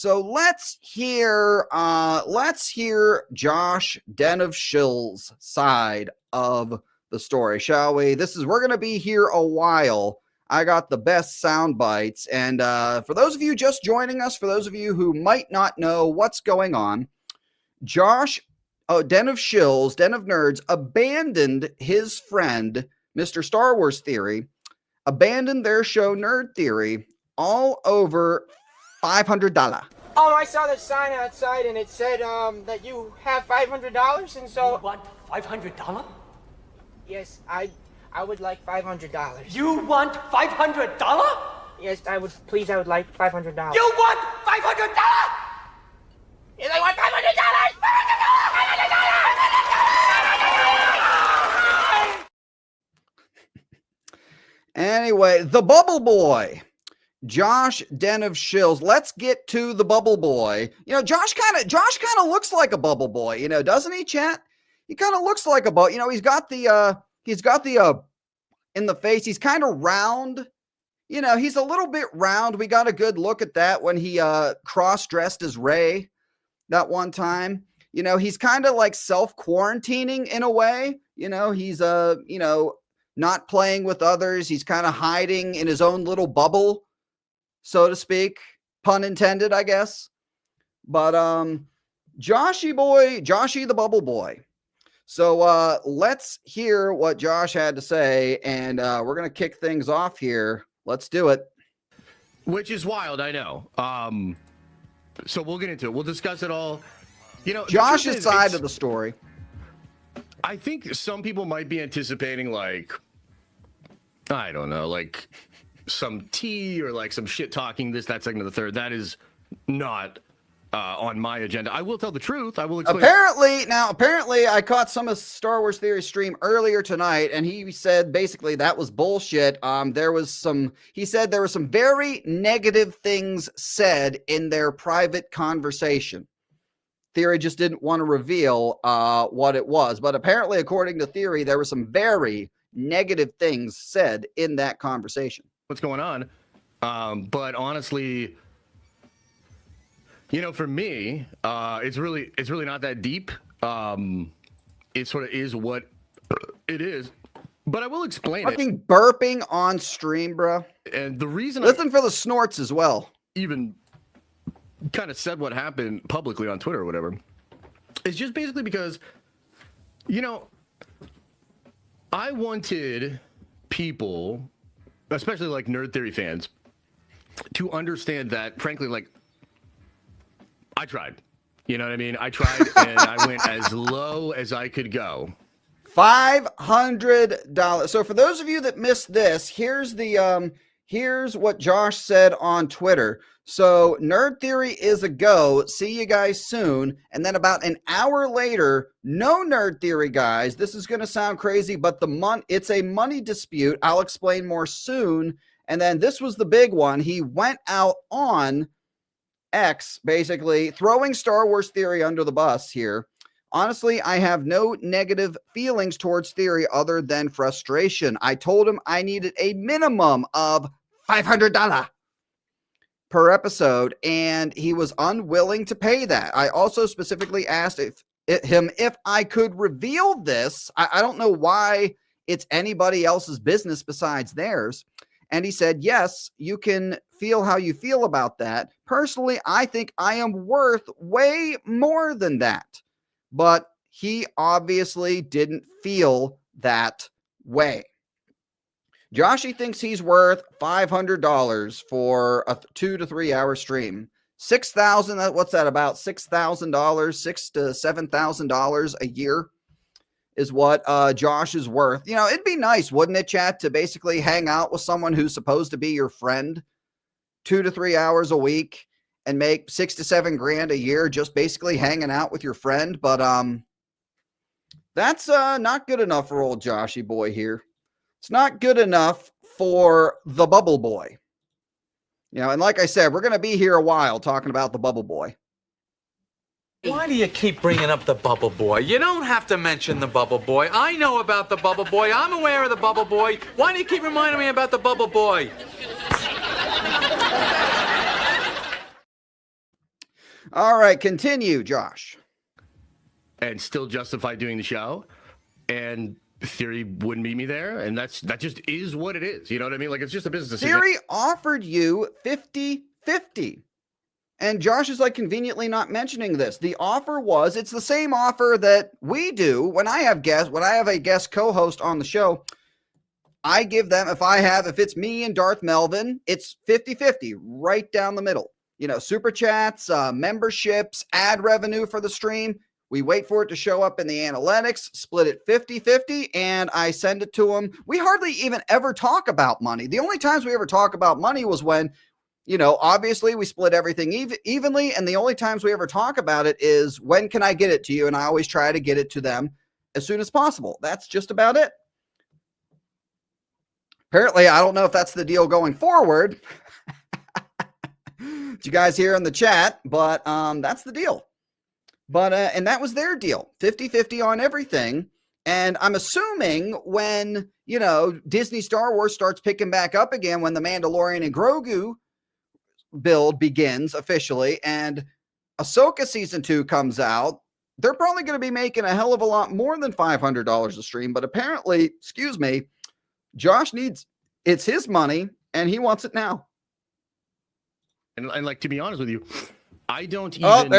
So let's hear Josh Den of Shill's side of the story, shall we? We're gonna be here a while. I got the best sound bites, and for those of you just joining us, for those of you who might not know what's going on, Josh, Den of Shills, Den of Nerds, abandoned his friend, Mr. Star Wars Theory, abandoned their show Nerd Theory, all over $500. I saw the sign outside and it said that you have $500, and so... You want $500? Yes, I would like $500. You want $500? Yes, I would like $500. You want $500? Yes, I want $500! Anyway, the Bubble Boy, Josh Den of Shills. Let's get to the Bubble Boy. You know, Josh kind of looks like a Bubble Boy, you know, doesn't he, chat? He kind of looks like a bubble. You know, he's got the in the face. He's kind of round. You know, he's a little bit round. We got a good look at that when he cross-dressed as Ray that one time. You know, he's kind of like self-quarantining in a way. You know, he's not playing with others. He's kind of hiding in his own little bubble, so to speak. Pun intended, I guess. But Joshy the Bubble Boy. So let's hear what Josh had to say, and we're going to kick things off here. Let's do it. Which is wild, I know. So we'll get into it. We'll discuss it all. You know, Josh's side of the story. I think some people might be anticipating, like, I don't know, like some tea or like some shit talking, this, that, second, and the third. That is not on my agenda. I will tell the truth. I will explain. Apparently, I caught some of Star Wars Theory stream earlier tonight, and he said basically that was bullshit. He said there were some very negative things said in their private conversation. Theory just didn't want to reveal what it was. But apparently, according to Theory, there were some very negative things said in that conversation. What's going on? But honestly, you know, for me, it's really not that deep. It sort of is what it is. But I will explain it. Fucking burping on stream, bro. And the reason Listen for the snorts as well. Even kind of said what happened publicly on Twitter or whatever, it's just basically because, you know, I wanted people, especially like Nerd Theory fans, to understand that, frankly, like, I tried. You know what I mean? I tried and I went as low as I could go. $500. So for those of you that missed this, here's what Josh said on Twitter. So Nerd Theory is a go. See you guys soon. And then about an hour later, no Nerd Theory, guys. This is going to sound crazy, but it's a money dispute. I'll explain more soon. And then this was the big one. He went out on X, basically throwing Star Wars Theory under the bus here. Honestly, I have no negative feelings towards Theory other than frustration. I told him I needed a minimum of $500 per episode, and he was unwilling to pay that. I also specifically asked him if I could reveal this. I don't know why it's anybody else's business besides theirs. And he said, yes, you can feel how you feel about that. Personally, I think I am worth way more than that. But he obviously didn't feel that way. Joshy thinks he's worth $500 for a 2 to 3 hour stream. $6,000, what's that, about $6,000, $6,000 to $7,000 a year is what Josh is worth. You know, it'd be nice, wouldn't it, chat, to basically hang out with someone who's supposed to be your friend 2 to 3 hours a week and make $6 to $7 grand a year just basically hanging out with your friend. But that's not good enough for old Joshy boy here. It's not good enough for the Bubble Boy. You know, and like I said, we're going to be here a while talking about the Bubble Boy. Why do you keep bringing up the Bubble Boy? You don't have to mention the Bubble Boy. I know about the Bubble Boy. I'm aware of the Bubble Boy. Why do you keep reminding me about the Bubble Boy? All right, continue, Josh. And still justify doing the show, and Theory wouldn't meet me there, and that just is what it is. You know what I mean? Like, it's just a business decision. Theory offered you 50-50. And Josh is like conveniently not mentioning this. The offer was, it's the same offer that we do when I have a guest co-host on the show. I give them, if it's me and Darth Melvin, it's 50-50 right down the middle. You know, super chats, memberships, ad revenue for the stream. We wait for it to show up in the analytics, split it 50-50, and I send it to them. We hardly even ever talk about money. The only times we ever talk about money was when, you know, obviously we split everything evenly, and the only times we ever talk about it is when can I get it to you, and I always try to get it to them as soon as possible. That's just about it. Apparently, I don't know if that's the deal going forward. Did you guys hear in the chat? But that's the deal. But and that was their deal, 50-50 on everything. And I'm assuming when, you know, Disney Star Wars starts picking back up again, when the Mandalorian and Grogu build begins officially and Ahsoka season 2 comes out, they're probably going to be making a hell of a lot more than $500 a stream. But apparently, Josh it's his money and he wants it now. And like, to be honest with you, I don't even.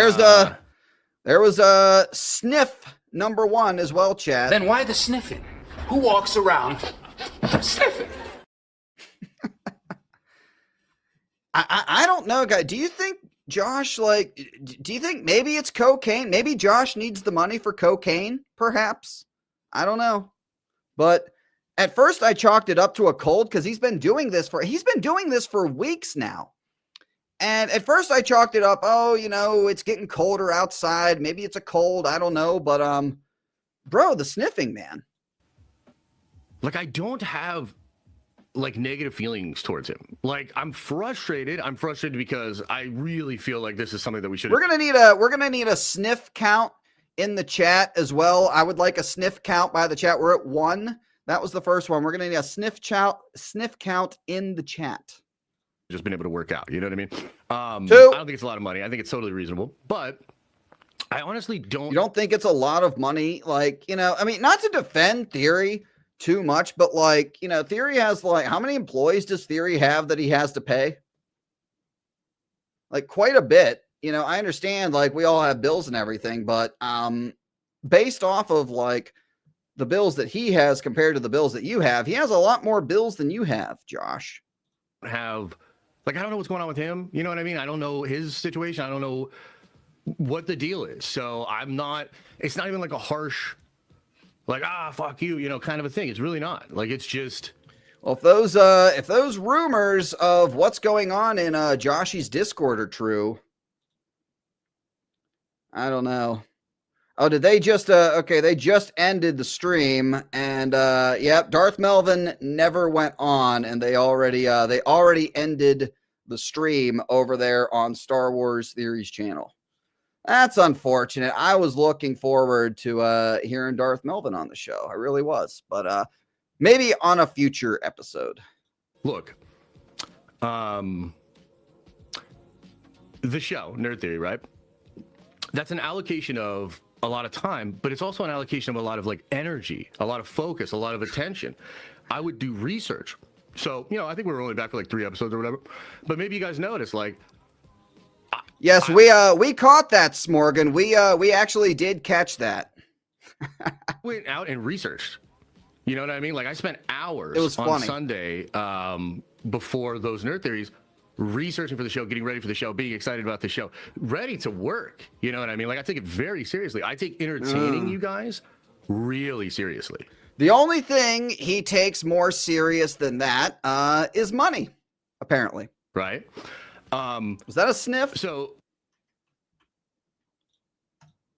There was a sniff number 1 as well, Chad. Then why the sniffing? Who walks around sniffing? I don't know, guy. Do you think Josh, do you think maybe it's cocaine? Maybe Josh needs the money for cocaine, perhaps? I don't know. But at first I chalked it up to a cold because he's been doing this for weeks now. And at first I chalked it up, oh, you know, it's getting colder outside. Maybe it's a cold. I don't know. But, bro, the sniffing, man. Like, I don't have, like, negative feelings towards him. Like, I'm frustrated. I'm frustrated because I really feel like this is something that we should. We're gonna need a sniff count in the chat as well. I would like a sniff count by the chat. We're at 1. That was the first one. We're gonna need a sniff count in the chat. Just been able to work out, you know what I mean? 2. I don't think it's a lot of money. I think it's totally reasonable, but I honestly don't. You don't think it's a lot of money? Like, you know, I mean, not to defend Theory too much, but like, you know, Theory has how many employees does Theory have that he has to pay? Like, quite a bit. You know, I understand, like, we all have bills and everything, but based off of like the bills that he has compared to the bills that you have, he has a lot more bills than you have, Josh. I don't know what's going on with him. You know what I mean? I don't know his situation. I don't know what the deal is. So it's not even like a harsh, like, fuck you, you know, kind of a thing. It's really not. Like, it's just. Well, if those rumors of what's going on in Joshy's Discord are true, I don't know. Oh, did they just, okay, they just ended the stream, and, yep, Darth Melvin never went on, and they already ended the stream over there on Star Wars Theories channel. That's unfortunate. I was looking forward to, hearing Darth Melvin on the show. I really was, but, maybe on a future episode. Look, the show, Nerd Theory, right? That's an allocation of a lot of time, but it's also an allocation of a lot of like energy, a lot of focus, a lot of attention. I would do research. So, you know, I think we were only back for like 3 episodes or whatever, but maybe you guys noticed, like. Yes, we caught that, Smorgan. We actually did catch that. Went out and researched. You know what I mean? Like, I spent hours on funny. Sunday before those Nerd Theories researching for the show, getting ready for the show, being excited about the show, ready to work. You know what I mean? Like, I take it very seriously. I take entertaining you guys really seriously. The only thing he takes more serious than that is money, apparently. Right? Was that a sniff? So,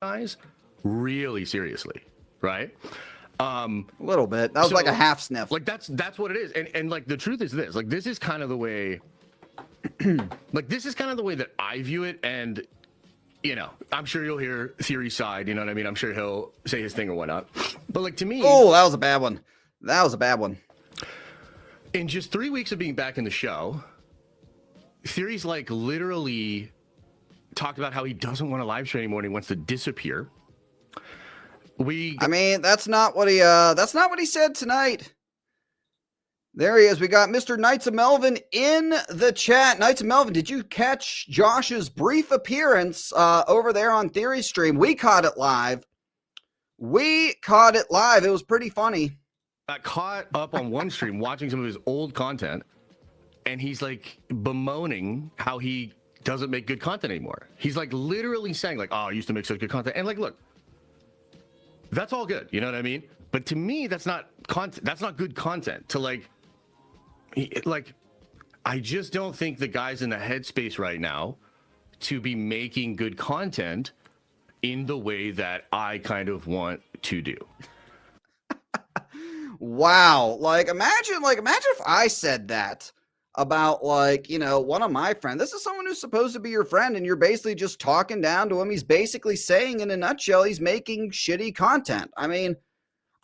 guys, really seriously, right? A little bit. That was like a half sniff. Like, that's what it is. And like, the truth is this. Like, this is kind of the way. Like, this is kind of the way that I view it, and, you know, I'm sure you'll hear Theory's side, you know what I mean? I'm sure he'll say his thing or whatnot. But, like, to me... Oh, that was a bad one. That was a bad one. In just 3 weeks of being back in the show, Theory's, like, literally talked about how he doesn't want to live stream anymore and he wants to disappear. I mean, that's not what he said tonight. There he is. We got Mr. Knights of Melvin in the chat. Knights of Melvin, did you catch Josh's brief appearance over there on Theory Stream? We caught it live. It was pretty funny. Got caught up on one stream watching some of his old content, and he's like bemoaning how he doesn't make good content anymore. He's like literally saying like, "Oh, I used to make such good content," and like, look, that's all good, you know what I mean? But to me, that's not content. That's not good content. To like, I just don't think the guy's in the headspace right now to be making good content in the way that I kind of want to do. Wow. Imagine if I said that about one of my friends. This is someone who's supposed to be your friend and you're basically just talking down to him. He's basically saying in a nutshell, he's making shitty content. I mean,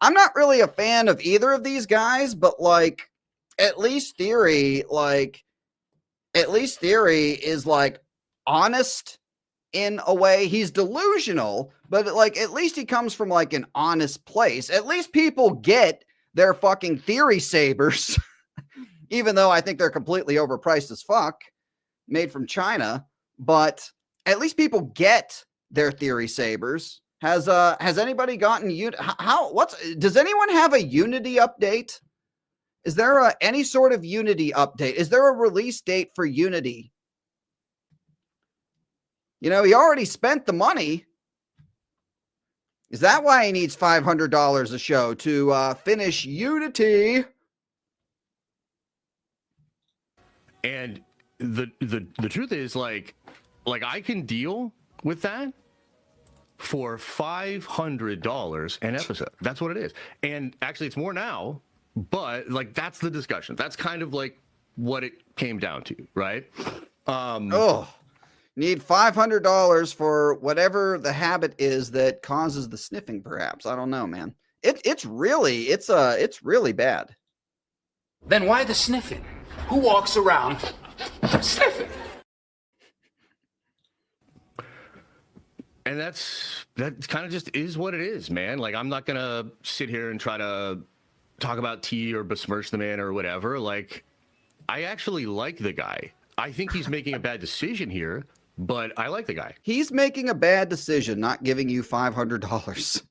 I'm not really a fan of either of these guys, but at least Theory is honest in a way. He's delusional, but at least he comes from an honest place. At least people get their fucking Theory sabers, even though I think they're completely overpriced as fuck, made from China. But at least people get their Theory sabers. Has anybody gotten does anyone have a Unity update? Is there any sort of Unity update? Is there a release date for Unity? He already spent the money. Is that why he needs $500 a show to finish Unity? And the truth is like I can deal with that for $500 an episode. That's what it is. And actually it's more now, but that's the discussion. That's kind of what it came down to, right? Need $500 for whatever the habit is that causes the sniffing, perhaps. I don't know, man. It's really bad. Then why the sniffing? Who walks around sniffing? And that kind of just is what it is, man. I'm not gonna sit here and try to talk about tea or besmirch the man or whatever. I actually like the guy. I think he's making a bad decision here, but I like the guy. He's making a bad decision not giving you $500.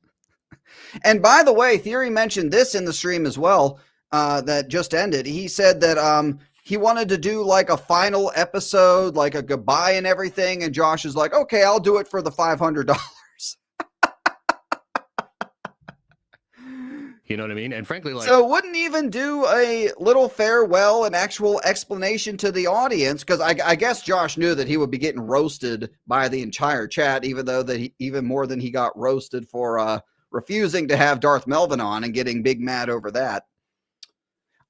And by the way, Theory mentioned this in the stream as well, that just ended. He said that he wanted to do a final episode, a goodbye and everything. And Josh is like, okay, I'll do it for the $500. You know what I mean? And frankly, so wouldn't even do a little farewell and actual explanation to the audience, because I guess Josh knew that he would be getting roasted by the entire chat, even though even more than he got roasted for refusing to have Darth Melvin on and getting big mad over that.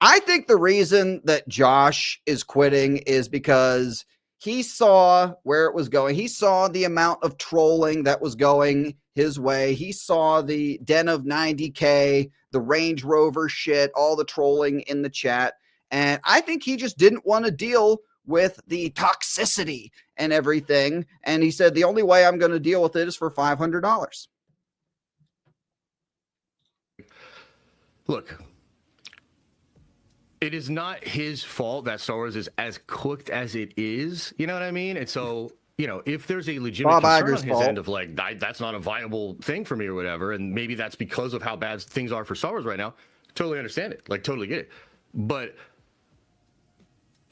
I think the reason that Josh is quitting is because he saw where it was going. He saw the amount of trolling that was going his way. He saw the Den of 90K, the Range Rover shit, all the trolling in the chat. And I think he just didn't want to deal with the toxicity and everything. And he said, the only way I'm going to deal with it is for $500. Look, it is not his fault that Star Wars is as cooked as it is. You know what I mean? And so, if there's a legitimate concern on his end of that's not a viable thing for me or whatever, and maybe that's because of how bad things are for Star Wars right now, totally understand it. Totally get it. But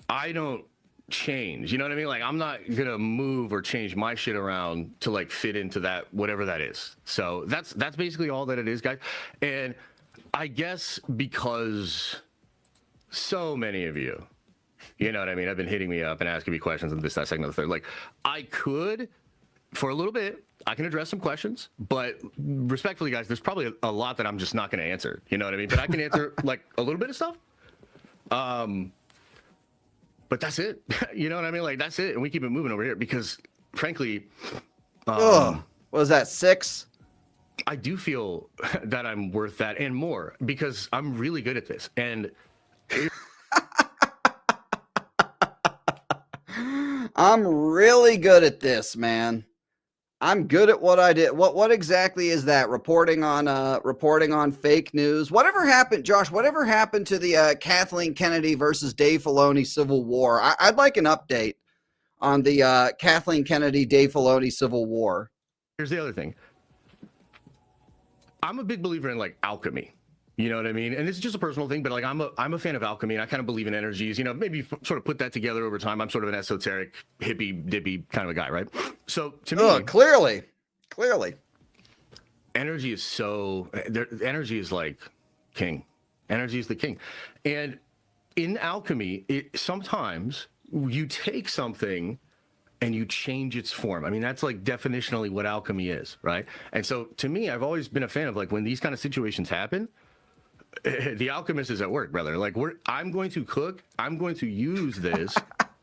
I don't change. You know what I mean? I'm not going to move or change my shit around to fit into that, whatever that is. So that's basically all that it is, guys. And I guess because so many of you, you know what I mean, have been hitting me up and asking me questions and this, that, second, and the third. I could, for a little bit, I can address some questions, but respectfully, guys, there's probably a lot that I'm just not going to answer. You know what I mean? But I can answer a little bit of stuff. But that's it. You know what I mean? That's it. And we keep it moving over here because, frankly, what was that, 6? I do feel that I'm worth that and more because I'm really good at this. And I'm really good at this, man. I'm good at what I did. What exactly is that? Reporting on fake news. Whatever happened, Josh? Whatever happened to the Kathleen Kennedy versus Dave Filoni Civil War? I'd like an update on the Kathleen Kennedy Dave Filoni Civil War. Here's the other thing. I'm a big believer in like alchemy. You know what I mean? And this is just a personal thing, but like I'm a fan of alchemy, and I kind of believe in energies. You know, maybe sort of put that together over time. I'm sort of an esoteric, hippie, dippy kind of a guy, right? So to me, clearly, energy is like king. Energy is the king, and in alchemy, sometimes you take something and you change its form. I mean, that's like definitionally what alchemy is, right? And so to me, I've always been a fan of like when these kind of situations happen. The alchemist is at work, brother. Like I'm going to cook. I'm going to use this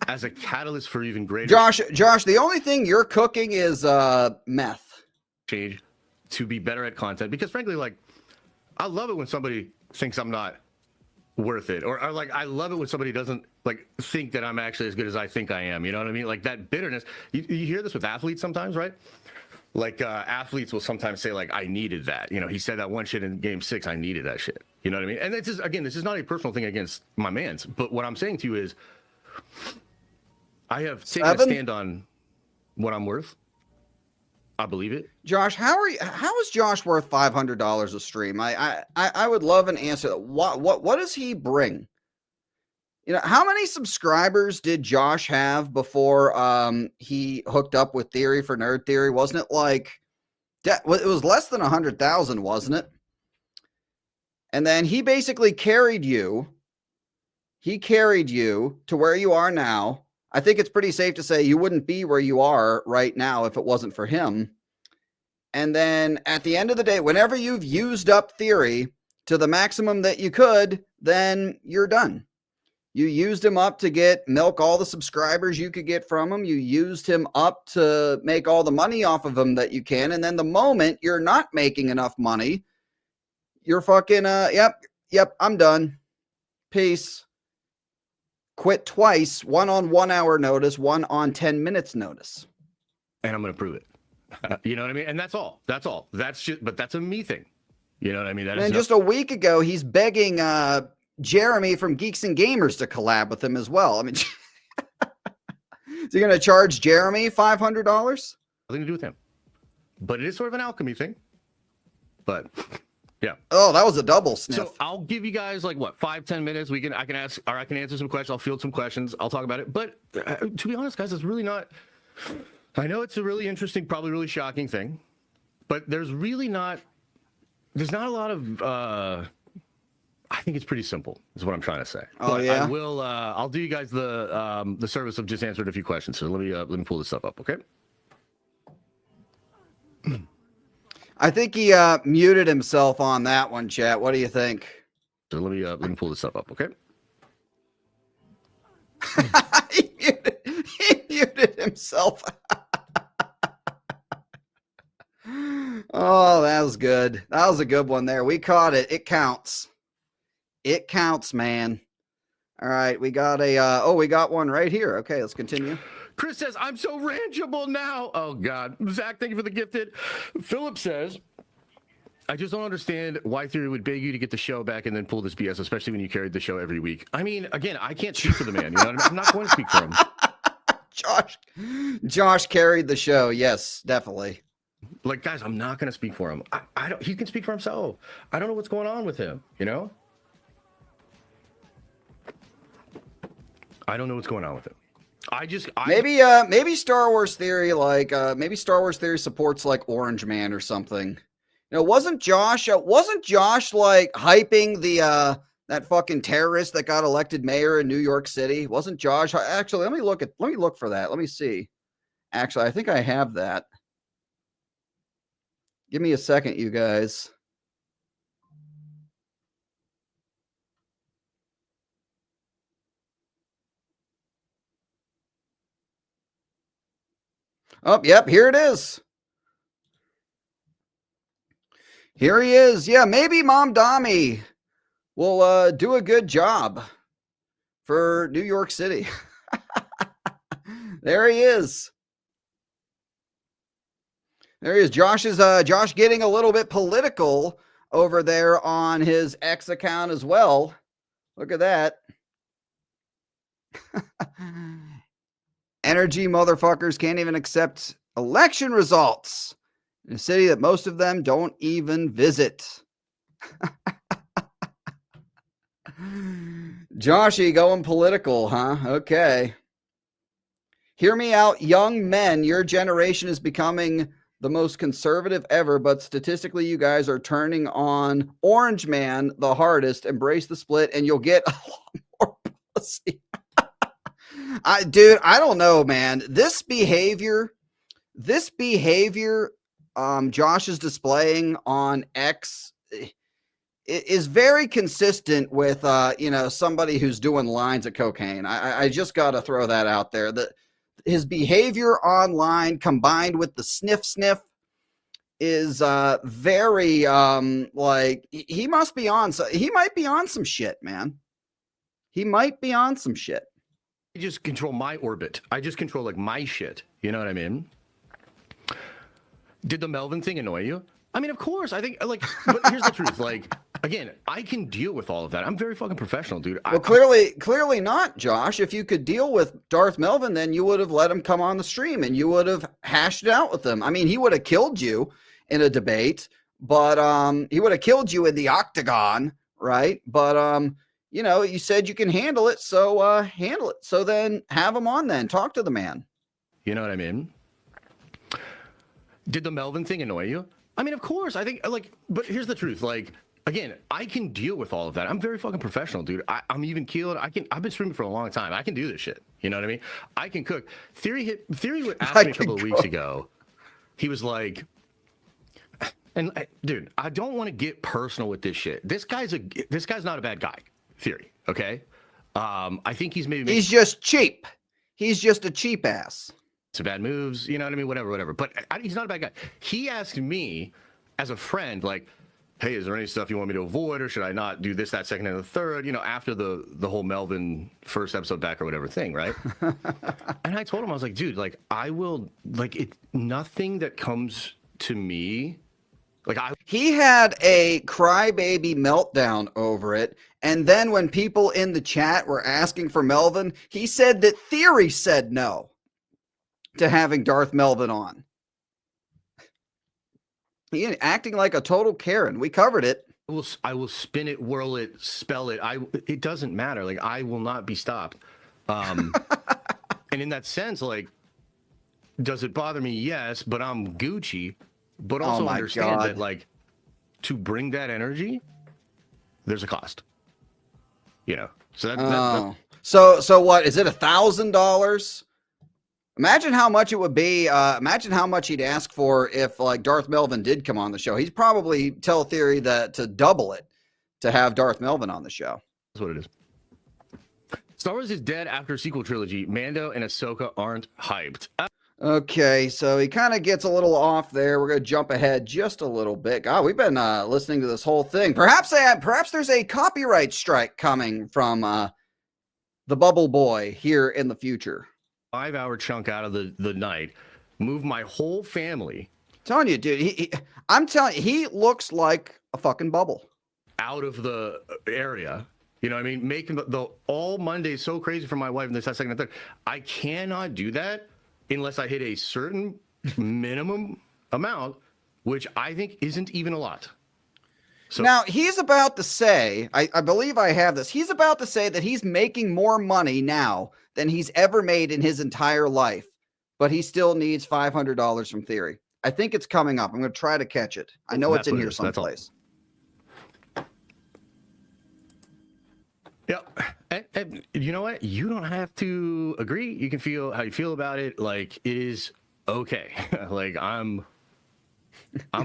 as a catalyst for even greater. Josh, the only thing you're cooking is meth. Change to be better at content, because frankly, like I love it when somebody thinks I'm not worth it, or like I love it when somebody doesn't like think that I'm actually as good as I think I am. You know what I mean? Like that bitterness. You hear this with athletes sometimes, right? Like athletes will sometimes say like, I needed that. You know, he said that one shit in game 6, I needed that shit. You know what I mean? And this is not a personal thing against my mans, but what I'm saying to you is I have taken a stand on what I'm worth. I believe it. Josh, how is Josh worth $500 a stream? I would love an answer. What does he bring? You know, how many subscribers did Josh have before he hooked up with Theory for Nerd Theory? Wasn't it like it was less than 100,000, wasn't it? And then he basically carried you. He carried you to where you are now. I think it's pretty safe to say you wouldn't be where you are right now if it wasn't for him. And then at the end of the day, whenever you've used up Theory to the maximum that you could, then you're done. You used him up to milk all the subscribers you could get from him. You used him up to make all the money off of him that you can. And then the moment you're not making enough money, you're fucking, yep, I'm done. Peace. Quit twice, one on 1 hour notice, one on 10 minutes notice. And I'm going to prove it. You know what I mean? And that's all. But that's a me thing. You know what I mean? And just a week ago, he's begging Jeremy from Geeks and Gamers to collab with him as well. I mean, is he going to charge Jeremy $500? Nothing to do with him. But it is sort of an alchemy thing. But yeah. Oh, that was a double sniff. So I'll give you guys like what, 5-10 minutes. I can answer some questions. I'll field some questions. I'll talk about it. But to be honest, guys, it's really not. I know it's a really interesting, probably really shocking thing, but there's not a lot of. I think it's pretty simple, is what I'm trying to say. Oh, but yeah? I'll do you guys the service of just answering a few questions. So let me pull this stuff up, okay? I think he muted himself on that one, chat. What do you think? So let me pull this stuff up, okay? he muted himself. Oh, that was good. That was a good one there. We caught it. It counts. It counts, man. All right, we got we got one right here. Okay, let's continue. Chris says, I'm so rangeable now. Oh, God. Zach, thank you for the gifted. Philip says, I just don't understand why Theory would beg you to get the show back and then pull this BS, especially when you carried the show every week. I mean, again, I can't speak for the man. You know what I mean? I'm not going to speak for him. Josh carried the show. Yes, definitely. Like, guys, I'm not going to speak for him. He can speak for himself. I don't know what's going on with him, you know? I don't know what's going on with him. Maybe Star Wars Theory, maybe Star Wars Theory supports like Orange Man or something. You know, wasn't Josh like hyping the that fucking terrorist that got elected mayor in New York City? Wasn't Josh? Actually, let me look for that. Let me see. Actually, I think I have that. Give me a second, you guys. Oh, yep, here it is. Here he is. Yeah, maybe Mom Dami will do a good job for New York City. There he is. There he is. Josh getting a little bit political over there on his X account as well. Look at that. Energy motherfuckers can't even accept election results in a city that most of them don't even visit. Joshy going political, huh? Okay. Hear me out, young men. Your generation is becoming the most conservative ever, but statistically, you guys are turning on Orange Man the hardest. Embrace the split, and you'll get a lot more pussy. Dude, I don't know, man. This behavior, Josh is displaying on X is very consistent with, somebody who's doing lines of cocaine. I just got to throw that out there. His behavior online combined with the sniff is very like he must be on. So he might be on some shit, man. He might be on some shit. I just control my orbit. I just control like my shit. You know what I mean? Did the Melvin thing annoy you? I mean, of course. I think like, but here's the truth. Like, again, I can deal with all of that. I'm very fucking professional, dude. Well, clearly not, Josh. If you could deal with Darth Melvin, then you would have let him come on the stream and you would have hashed it out with him. I mean, he would have killed you in a debate, but he would have killed you in the octagon, right? But you said you can handle it, so handle it. So then have him on then. Talk to the man. You know what I mean? Did the Melvin thing annoy you? I mean, of course. I think like, but here's the truth. Like, again, I can deal with all of that. I'm very fucking professional, dude. I'm even keeled. I've been streaming for a long time. I can do this shit. You know what I mean? I can cook. Theory asked me a couple of weeks ago. He was like, and dude, I don't want to get personal with this shit. This guy's not a bad guy. Theory, okay? I think he's he's just cheap. He's just a cheap ass. Some bad moves, you know what I mean? Whatever. But he's not a bad guy. He asked me as a friend, like, hey, is there any stuff you want me to avoid, or should I not do this, that, second, and the third? You know, after the whole Melvin first episode back or whatever thing, right? And I told him, I was like, dude, like, I will, like, nothing that comes to me. He had a crybaby meltdown over it, and then when people in the chat were asking for Melvin, he said that Theory said no to having Darth Melvin on. He acting like a total Karen. We covered it. I will spin it, whirl it, spell it. It doesn't matter. Like, I will not be stopped. And in that sense, like, does it bother me? Yes, but I'm Gucci. But also understand that, like, to bring that energy, there's a cost. You know, so so what is it? $1,000? Imagine how much it would be. Imagine how much he'd ask for if, like, Darth Melvin did come on the show. He'd probably tell Theory that to double it to have Darth Melvin on the show. That's what it is. Star Wars is dead after sequel trilogy. Mando and Ahsoka aren't hyped. Okay, so he kind of gets a little off there. We're going to jump ahead just a little bit. God, we've been listening to this whole thing. Perhaps there's a copyright strike coming from the Bubble Boy here in the future. 5-hour chunk out of the night. Move my whole family. I'm telling you, dude. I'm telling you, he looks like a fucking bubble. Out of the area. You know what I mean? Making the all Mondays so crazy for my wife and this, that, second, and third. I cannot do that unless I hit a certain minimum amount, which I think isn't even a lot. So now he's about to say, I believe I have this. He's about to say that he's making more money now than he's ever made in his entire life, but he still needs $500 from Theory. I think it's coming up. I'm going to try to catch it. I know it's in here someplace. Yep. And you know what? You don't have to agree. You can feel how you feel about it. Like, it is okay. Like, I'm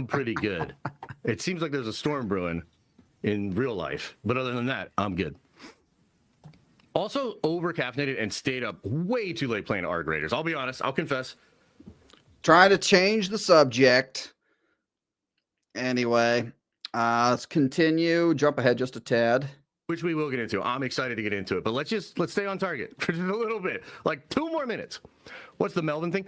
pretty good. It seems like there's a storm brewing in real life, but other than that, I'm good. Also, over-caffeinated and stayed up way too late playing ARG Raiders. I'll be honest. I'll confess. Trying to change the subject. Anyway, let's continue. Jump ahead just a tad. which we will get into. I'm excited to get into it, but let's stay on target for just a little bit, like 2 more minutes. What's the Melvin thing?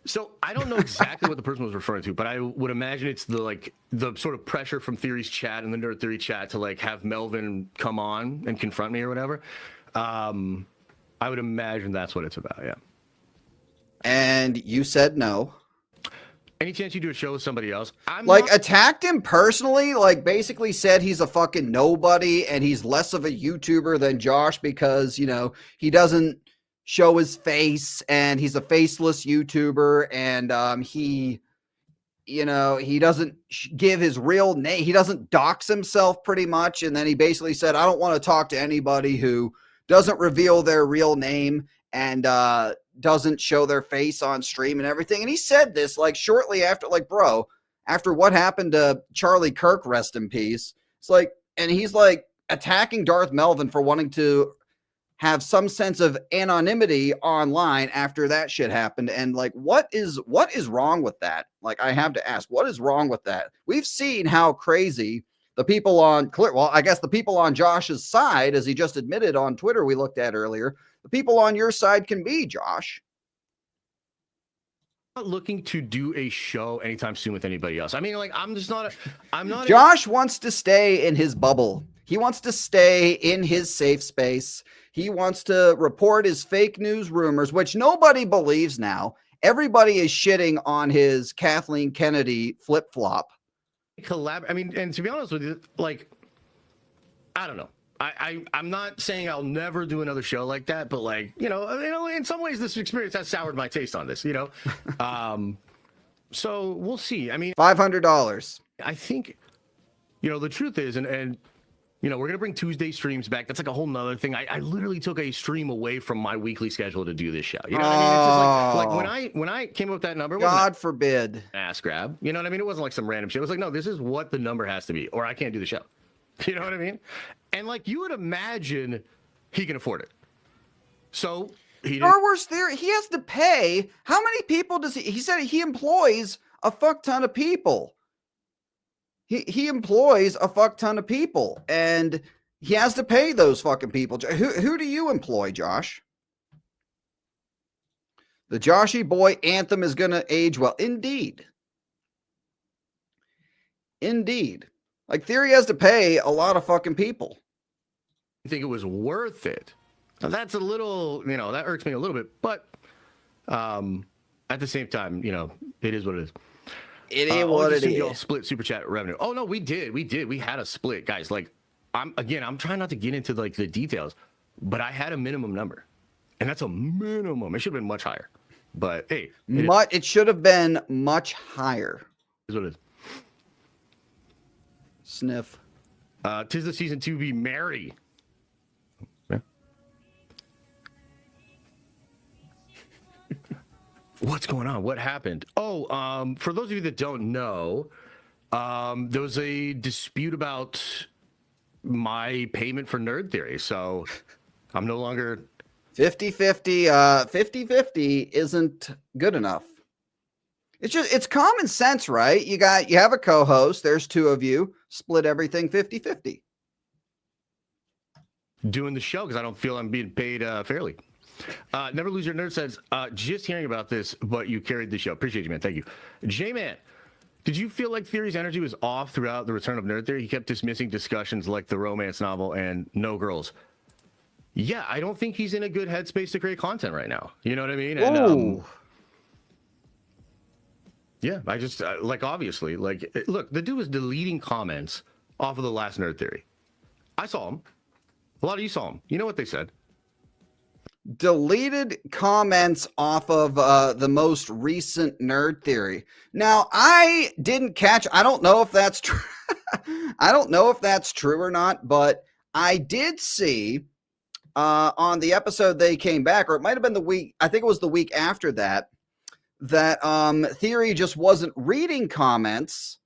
So I don't know exactly what the person was referring to, but I would imagine it's the sort of pressure from Theory's chat and the Nerd Theory chat to like have Melvin come on and confront me or whatever. I would imagine that's what it's about. Yeah. And you said no. Any chance you do a show with somebody else? Attacked him personally, like basically said he's a fucking nobody and he's less of a YouTuber than Josh because, you know, he doesn't show his face and he's a faceless YouTuber and he, you know, he doesn't give his real name. He doesn't dox himself pretty much. And then he basically said, I don't want to talk to anybody who doesn't reveal their real name and doesn't show their face on stream and everything. And he said this like shortly after, like, bro, after what happened to Charlie Kirk, rest in peace. It's like, and he's like attacking Darth Melvin for wanting to have some sense of anonymity online after that shit happened. And like, what is wrong with that? Like, I have to ask, what is wrong with that? We've seen how crazy the people on I guess the people on Josh's side, as he just admitted on Twitter, we looked at earlier, the people on your side can be, Josh. I'm not looking to do a show anytime soon with anybody else. I mean, like, I'm not. Josh wants to stay in his bubble. He wants to stay in his safe space. He wants to report his fake news rumors, which nobody believes now. Everybody is shitting on his Kathleen Kennedy flip-flop. I mean, and to be honest with you, like, I don't know. I'm not saying I'll never do another show like that, but like, you know, in some ways this experience has soured my taste on this, you know? So we'll see. I mean, $500. I think, you know, the truth is, and you know, we're going to bring Tuesday streams back. That's like a whole nother thing. I literally took a stream away from my weekly schedule to do this show. You know what I mean? It's just like when I came up with that number, God forbid. Ass grab. You know what I mean? It wasn't like some random shit. It was like, no, this is what the number has to be, or I can't do the show. You know what I mean? And like, you would imagine he can afford it. So Star Wars Theory, he has to pay. How many people does he said he employs a fuck ton of people. He employs a fuck ton of people, and he has to pay those fucking people. Who do you employ, Josh? The Joshy boy anthem is going to age well. Indeed. Like, Theory has to pay a lot of fucking people. I think it was worth it. Now, that's a little, you know, that irks me a little bit, but at the same time, you know, it is what it is. It is what it is. Y'all split super chat revenue. Oh no, we did. We had a split, guys. Like, I'm trying not to get into like the details, but I had a minimum number, and that's a minimum. It should have been much higher, but hey, it should have been much higher. Is what it is. Sniff. 'Tis the season to be merry. Yeah. What's going on? What happened? Oh, for those of you that don't know, there was a dispute about my payment for Nerd Theory, so I'm no longer 50-50. 50-50 isn't good enough. It's common sense, right? You have a co-host. There's two of you. Split everything 50-50. Doing the show because I don't feel I'm being paid fairly. Never Lose Your Nerd says, just hearing about this, but you carried the show. Appreciate you, man. Thank you. J-Man, did you feel like Theory's energy was off throughout the return of Nerd Theory? He kept dismissing discussions like the romance novel and No Girls. Yeah, I don't think he's in a good headspace to create content right now. You know what I mean? And, yeah, I just, like, obviously, like, look, the dude was deleting comments off of the last Nerd Theory. I saw him. A lot of you saw him. You know what they said. Deleted comments off of the most recent Nerd Theory. Now, I didn't catch, I don't know if that's true. I don't know if that's true or not, but I did see on the episode they came back, or it might have been the week, I think it was the week after that, that Theory just wasn't reading comments.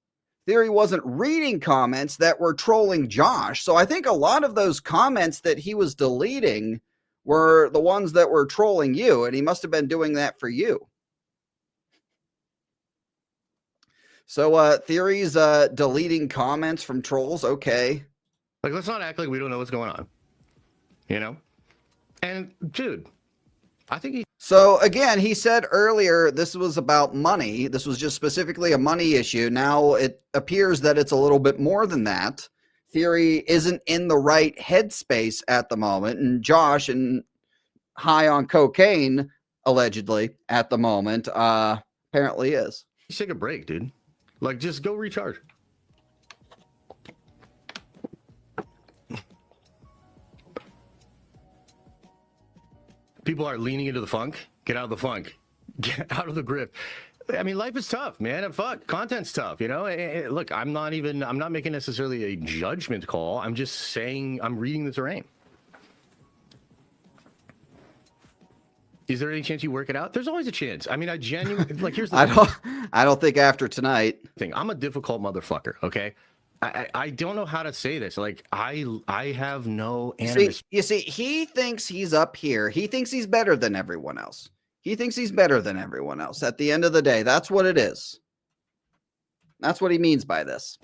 Theory wasn't reading comments that were trolling Josh. So I think a lot of those comments that he was deleting were the ones that were trolling you, and he must have been doing that for you. So Theory's deleting comments from trolls. Okay. Like, let's not act like we don't know what's going on. You know? And, dude, I think he... So again, he said earlier this was about money. This was just specifically a money issue. Now it appears that it's a little bit more than that. Theory isn't in the right headspace at the moment, and Josh, and high on cocaine, allegedly, at the moment, apparently is. Take a break, dude. Like, just go recharge. People are leaning into the funk. Get out of the funk. Get out of the grip. I mean, life is tough, man. And fuck, content's tough, you know? Look, I'm not making necessarily a judgment call. I'm just saying I'm reading the terrain. Is there any chance you work it out? There's always a chance. I mean, I genuinely, like, here's the I don't think after tonight. thing. I'm a difficult motherfucker, okay? I don't know how to say this. Like, I have no animus. You see, he thinks he's up here. He thinks he's better than everyone else. He thinks he's better than everyone else. At the end of the day, that's what it is. That's what he means by this.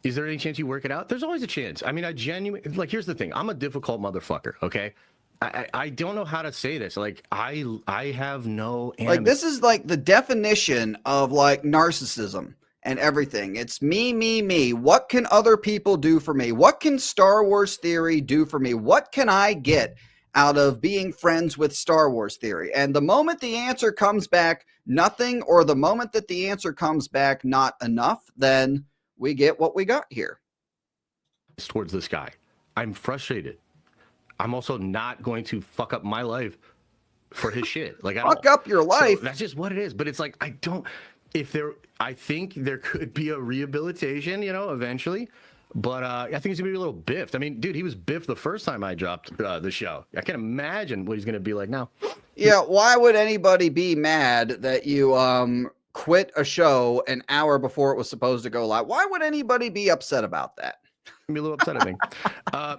Is there any chance you work it out? There's always a chance. I mean, I genuinely, like, here's the thing. I'm a difficult motherfucker, okay? I don't know how to say this. Like, I have no animus. Like, this is like the definition of like narcissism and everything. It's me, me, me. What can other people do for me? What can Star Wars Theory do for me? What can I get out of being friends with Star Wars Theory? And the moment the answer comes back nothing, or the moment that the answer comes back not enough, then we get what we got here. Towards this guy. I'm frustrated. I'm also not going to fuck up my life for his shit. Like, Fuck up your life. So that's just what it is. But it's like, I think there could be a rehabilitation, you know, eventually. But I think he's gonna be a little biffed. I mean, dude, he was biffed the first time I dropped the show. I can imagine what he's gonna be like now. Yeah, why would anybody be mad that you quit a show an hour before it was supposed to go live? Why would anybody be upset about that? Be a little upset, I think.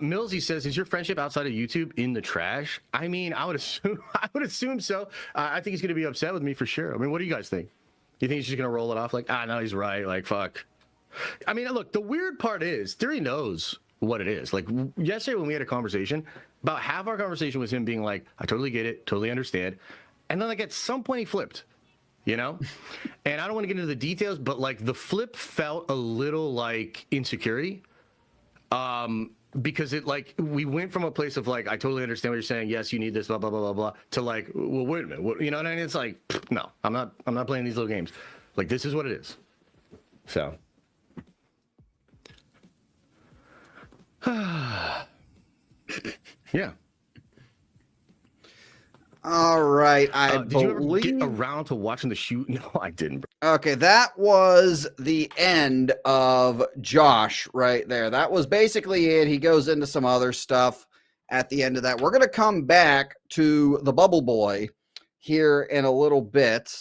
Millsy says, "Is your friendship outside of YouTube in the trash?" I mean, I would assume so. I think he's gonna be upset with me for sure. I mean, what do you guys think? You think he's just gonna roll it off like, no, he's right, like, fuck. I mean, look, the weird part is Theory knows what it is. Like, yesterday when we had a conversation, about half our conversation was him being like, I totally get it, totally understand. And then, like, at some point he flipped, you know? And I don't want to get into the details, but, like, the flip felt a little like insecurity. Because it, like, we went from a place of like, I totally understand what you're saying, yes, you need this, blah blah blah blah blah, to like, well, wait a minute, what, you know what I mean? It's like, no, I'm not playing these little games. Like, this is what it is. So yeah. All right, did you ever get around to watching the shoot? No, I didn't. Okay, that was the end of Josh right there. That was basically it. He goes into some other stuff at the end of that. We're going to come back to the Bubble Boy here in a little bit.